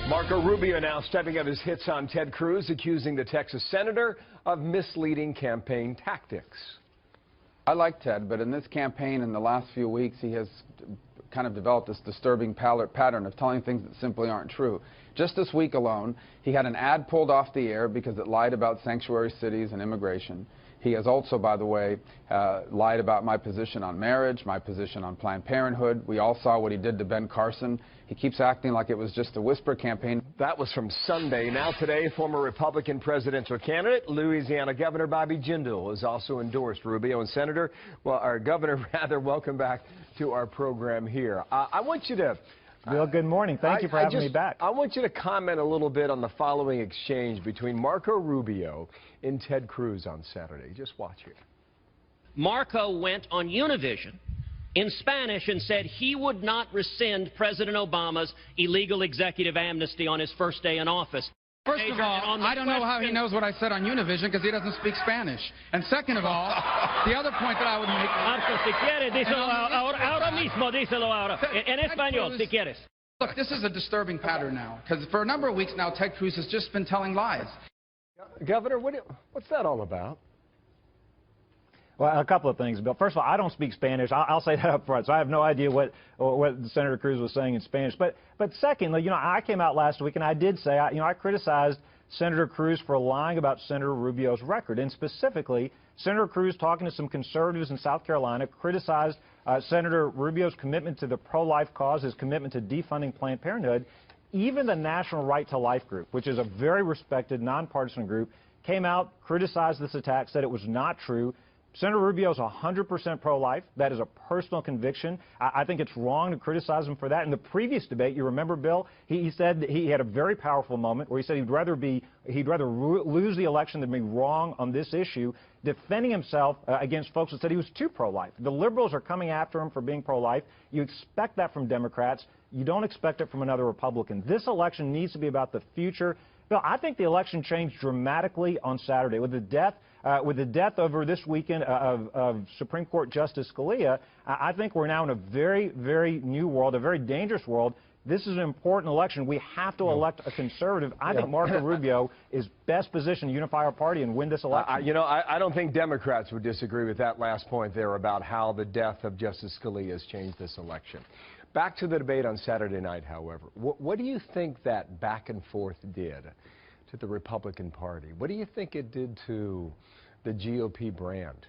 Marco Rubio now stepping up his hits on Ted Cruz, accusing the Texas senator of misleading campaign tactics. I like Ted, but in this campaign in the last few weeks, he has kind of developed this disturbing pattern of telling things that simply aren't true. Just this week alone, he had an ad pulled off the air because it lied about sanctuary cities and immigration. He has also, by the way, lied about my position on marriage, my position on Planned Parenthood. We all saw what he did to Ben Carson. He keeps acting like it was just a whisper campaign. That was from Sunday. Now today, former Republican presidential candidate, Louisiana Governor Bobby Jindal, has also endorsed Rubio. And Senator, our Governor, welcome back to our program here. I want you to... Bill, good morning. Thank you for having me back. I want you to comment a little bit on the following exchange between Marco Rubio and Ted Cruz on Saturday. Just watch it. Marco went on Univision in Spanish and said he would not rescind President Obama's illegal executive amnesty on his first day in office. First of all, I don't know how he knows what I said on Univision because he doesn't speak Spanish. And second of all, the other point that I would make... Marco, si quieres, díselo ahora mismo, díselo ahora. En español, si quieres. Look, this is a disturbing pattern now, because for a number of weeks now, Ted Cruz has just been telling lies. Governor, what's that all about? Well, a couple of things, Bill. First of all, I don't speak Spanish. I'll say that up front, so I have no idea what Senator Cruz was saying in Spanish. But secondly, I came out last week and I did say, I criticized Senator Cruz for lying about Senator Rubio's record, and specifically, Senator Cruz, talking to some conservatives in South Carolina, criticized Senator Rubio's commitment to the pro-life cause, his commitment to defunding Planned Parenthood. Even the National Right to Life group, which is a very respected, nonpartisan group, came out, criticized this attack, said it was not true. Senator Rubio is 100% pro-life. That is a personal conviction. I think it's wrong to criticize him for that. In the previous debate, you remember, Bill, he said that he had a very powerful moment where he said he'd rather lose the election than be wrong on this issue, defending himself against folks that said he was too pro-life. The liberals are coming after him for being pro-life. You expect that from Democrats. You don't expect it from another Republican. This election needs to be about the future. Bill, I think the election changed dramatically on Saturday with the death over this weekend of Supreme Court Justice Scalia. I think we're now in a very, very new world, a very dangerous world. This is an important election. We have to elect a conservative. I think Marco Rubio is best positioned to unify our party and win this election. I don't think Democrats would disagree with that last point there about how the death of Justice Scalia has changed this election. Back to the debate on Saturday night, however. What do you think that back and forth did to the Republican Party? What do you think it did to the GOP brand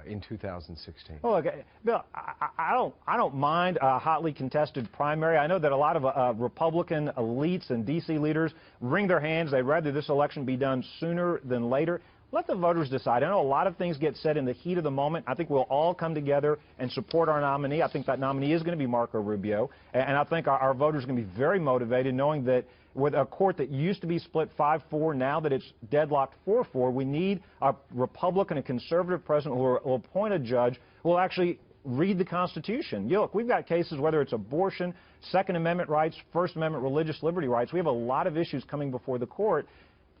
in 2016? Well, look, Bill, I don't mind a hotly contested primary. I know that a lot of Republican elites and D.C. leaders wring their hands. They'd rather this election be done sooner than later. Let the voters decide. I know a lot of things get said in the heat of the moment. I think we'll all come together and support our nominee. I think that nominee is going to be Marco Rubio. And I think our voters are going to be very motivated knowing that with a court that used to be split 5-4, now that it's deadlocked 4-4, we need a Republican and conservative president who will appoint a judge who will actually read the Constitution. Look, we've got cases, whether it's abortion, Second Amendment rights, First Amendment religious liberty rights. We have a lot of issues coming before the court.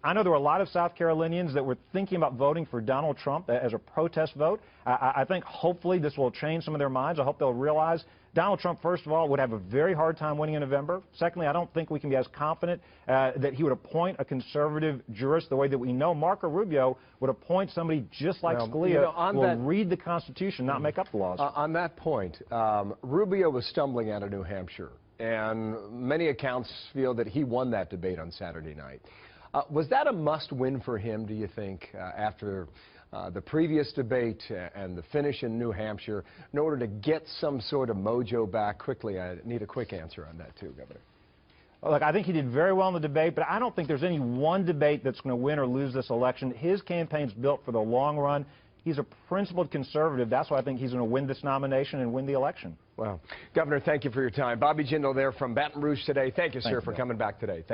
I know there were a lot of South Carolinians that were thinking about voting for Donald Trump as a protest vote. I think hopefully this will change some of their minds. I hope they'll realize Donald Trump, first of all, would have a very hard time winning in November. Secondly, I don't think we can be as confident that he would appoint a conservative jurist the way that we know Marco Rubio would appoint somebody just like Scalia who will read the Constitution, not make up the laws. On that point, Rubio was stumbling out of New Hampshire, and many accounts feel that he won that debate on Saturday night. Was that a must-win for him, do you think, after the previous debate and the finish in New Hampshire, in order to get some sort of mojo back quickly? I need a quick answer on that, too, Governor. Well, look, I think he did very well in the debate, but I don't think there's any one debate that's going to win or lose this election. His campaign's built for the long run. He's a principled conservative. That's why I think he's going to win this nomination and win the election. Well, Governor, thank you for your time. Bobby Jindal there from Baton Rouge today. Thank you, sir, for coming back today.